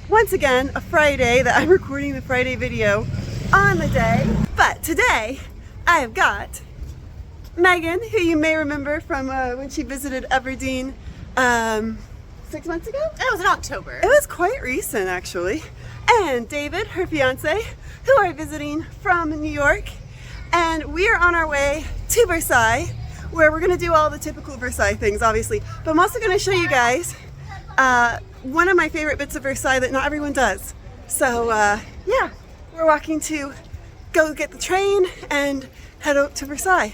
once again a Friday that I'm recording the Friday video on the day. But today I have got Megan, who you may remember from when she visited Everdeen 6 months ago? It was in October. It was quite recent actually. And David, her fiance, who are visiting from New York. And we are on our way to Versailles, where we're gonna do all the typical Versailles things, obviously. But I'm also gonna show you guys one of my favorite bits of Versailles that not everyone does. So yeah, we're walking to go get the train and head out to Versailles.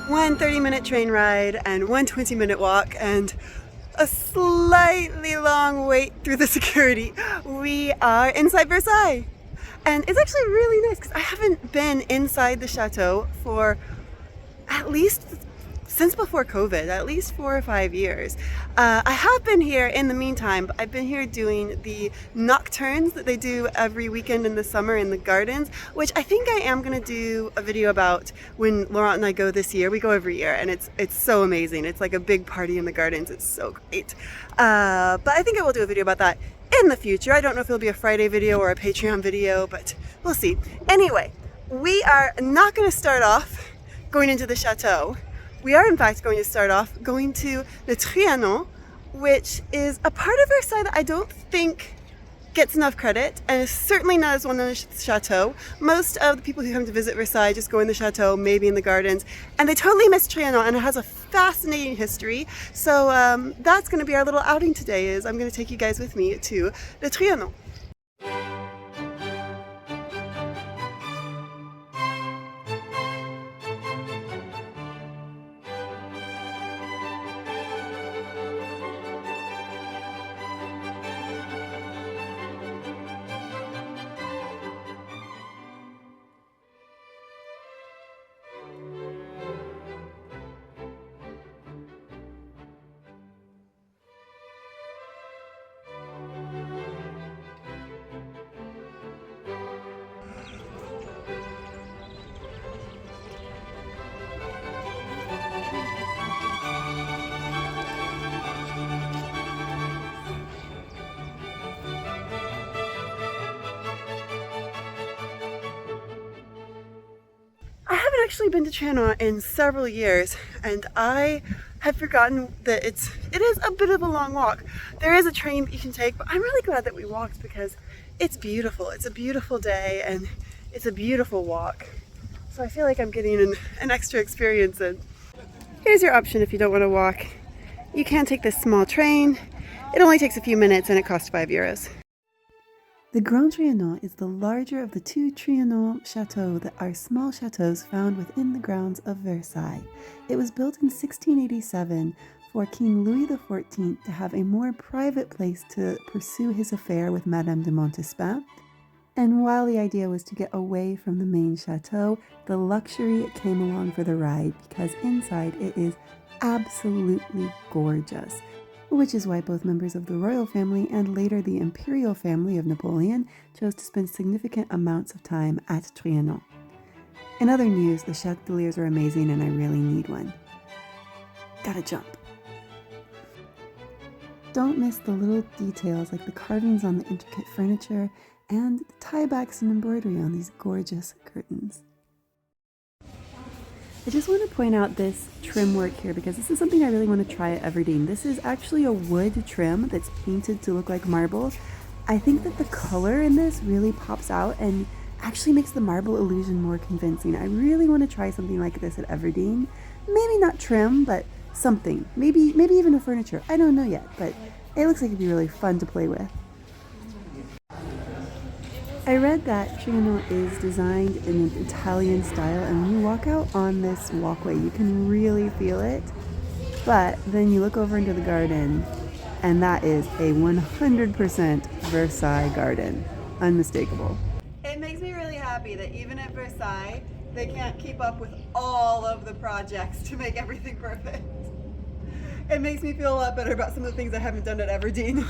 One 30-minute train ride and one 20-minute walk and a slightly long wait through the security. We are inside Versailles. And it's actually really nice because I haven't been inside the chateau for at least since before COVID, at least 4 or 5 years. I have been here in the meantime, but I've been here doing the nocturnes that they do every weekend in the summer in the gardens, which I think I am gonna do a video about when Laurent and I go this year. We go every year and it's so amazing. It's like a big party in the gardens. It's so great. But I think I will do a video about that in the future. I don't know if it'll be a Friday video or a Patreon video, but we'll see. Anyway, we are not gonna start off going into the chateau. We are in fact going to start off going to the Trianon, which is a part of Versailles that I don't think gets enough credit, and is certainly not as one as the Chateau. Most of the people who come to visit Versailles just go in the Chateau, maybe in the gardens, and they totally miss Trianon, and it has a fascinating history. So that's going to be our little outing today, is I'm going to take you guys with me to the Trianon. Actually been to Trianon in several years, and I had forgotten that it is a bit of a long walk. There is a train that you can take, but I'm really glad that we walked because it's beautiful. It's a beautiful day and it's a beautiful walk. So I feel like I'm getting an extra experience. And here's your option if you don't want to walk. You can take this small train. It only takes a few minutes and it costs €5. The Grand Trianon is the larger of the two Trianon chateaux that are small chateaus found within the grounds of Versailles. It was built in 1687 for King Louis XIV to have a more private place to pursue his affair with Madame de Montespan. And while the idea was to get away from the main chateau, the luxury came along for the ride because inside it is absolutely gorgeous. which is why both members of the royal family and later the imperial family of Napoleon chose to spend significant amounts of time at Trianon. In other news, the chandeliers are amazing and I really need one. Gotta jump. Don't miss the little details like the carvings on the intricate furniture and the tiebacks and embroidery on these gorgeous curtains. I just want to point out this trim work here because this is something I really want to try at Everdeen. This is actually a wood trim that's painted to look like marble. I think that the color in this really pops out and actually makes the marble illusion more convincing. I really want to try something like this at Everdeen. Maybe not trim, but something. Maybe even a furniture. I don't know yet, but it looks like it'd be really fun to play with. I read that Trianon is designed in an Italian style, and when you walk out on this walkway, you can really feel it. But then you look over into the garden, and that is a 100% Versailles garden. Unmistakable. It makes me really happy that even at Versailles, they can't keep up with all of the projects to make everything perfect. It makes me feel a lot better about some of the things I haven't done at Everdeen.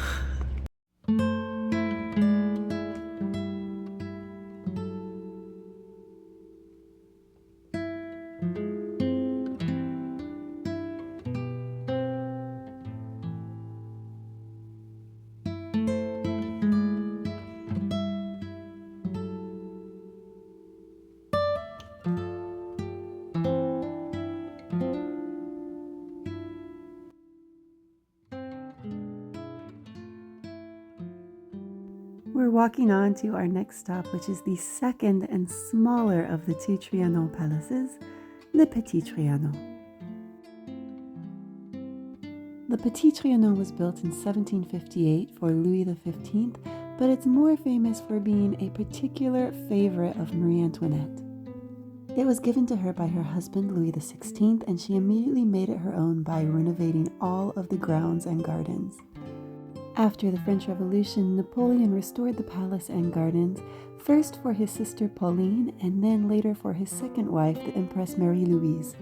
We're walking on to our next stop, which is the second and smaller of the two Trianon palaces, the Petit Trianon. The Petit Trianon was built in 1758 for Louis XV, but it's more famous for being a particular favorite of Marie Antoinette. It was given to her by her husband Louis XVI, and she immediately made it her own by renovating all of the grounds and gardens. After the French Revolution, Napoleon restored the palace and gardens, first for his sister Pauline, and then later for his second wife, the Empress Marie-Louise.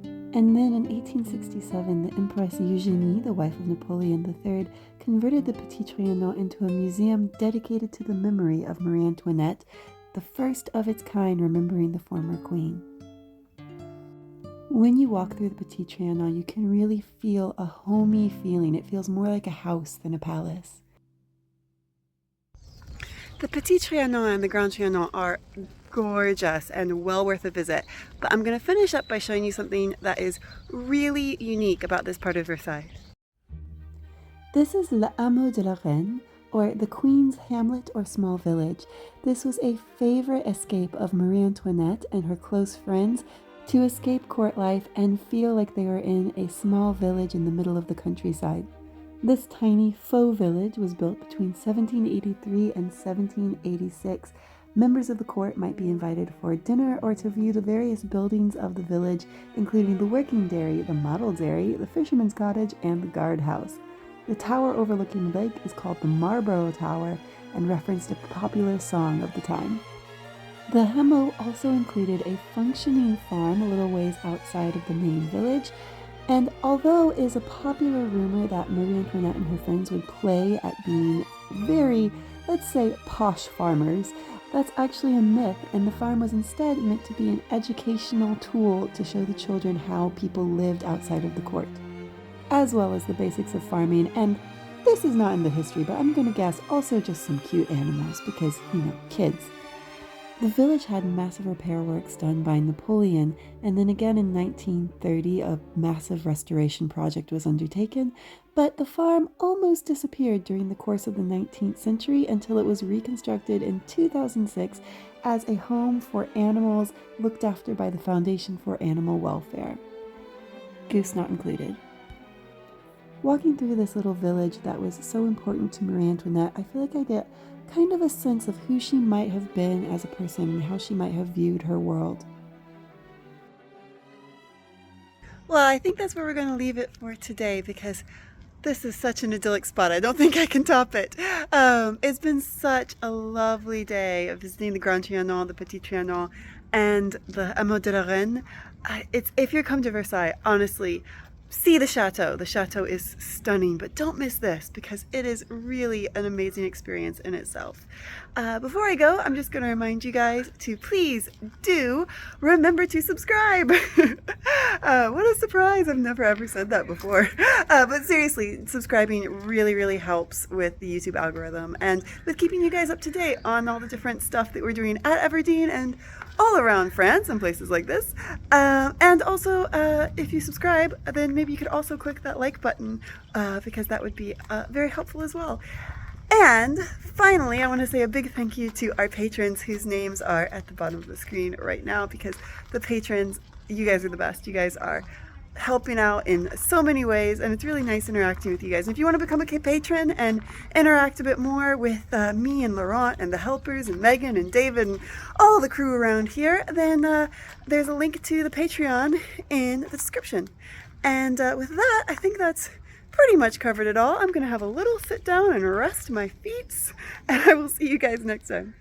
And then in 1867, the Empress Eugénie, the wife of Napoleon III, converted the Petit Trianon into a museum dedicated to the memory of Marie Antoinette, the first of its kind remembering the former queen. When you walk through the Petit Trianon, you can really feel a homey feeling. It feels more like a house than a palace. The Petit Trianon and the Grand Trianon are gorgeous and well worth a visit, but I'm going to finish up by showing you something that is really unique about this part of Versailles. This is Le Hameau de la Reine, or the Queen's Hamlet or small village. This was a favorite escape of Marie Antoinette and her close friends to escape court life and feel like they were in a small village in the middle of the countryside. This tiny faux village was built between 1783 and 1786. Members of the court might be invited for dinner or to view the various buildings of the village, including the working dairy, the model dairy, the fisherman's cottage, and the guard house. The tower overlooking the lake is called the Marlborough Tower and referenced a popular song of the time. The Hameau also included a functioning farm a little ways outside of the main village, and although it is a popular rumor that Marie Antoinette and her friends would play at being very, let's say, posh farmers, that's actually a myth, and the farm was instead meant to be an educational tool to show the children how people lived outside of the court, as well as the basics of farming, and this is not in the history, but I'm gonna guess also just some cute animals because, kids. The village had massive repair works done by Napoleon, and then again in 1930 a massive restoration project was undertaken, but the farm almost disappeared during the course of the 19th century until it was reconstructed in 2006 as a home for animals looked after by the Foundation for Animal Welfare. Goose not included. Walking through this little village that was so important to Marie Antoinette, I feel like I get kind of a sense of who she might have been as a person and how she might have viewed her world. Well, I think that's where we're going to leave it for today because this is such an idyllic spot. I don't think I can top it. It's been such a lovely day of visiting the Grand Trianon, the Petit Trianon, and the Hameau de la Reine. If you're come to Versailles, honestly, see the Chateau. The Chateau is stunning, but don't miss this because it is really an amazing experience in itself. Before I go, I'm just going to remind you guys to please do remember to subscribe. What a surprise. I've never ever said that before. But seriously, subscribing really helps with the YouTube algorithm and with keeping you guys up to date on all the different stuff that we're doing at Everdeen and all around France and places like this. And also, if you subscribe, then maybe you could also click that like button because that would be very helpful as well. And finally, I want to say a big thank you to our patrons whose names are at the bottom of the screen right now, because the patrons, you guys are the best. You guys are helping out in so many ways, and it's really nice interacting with you guys. If you want to become a patron and interact a bit more with me and Laurent and the helpers and Megan and David and all the crew around here, then there's a link to the Patreon in the description. And with that, I think that's pretty much covered it all. I'm going to have a little sit down and rest my feet, and I will see you guys next time.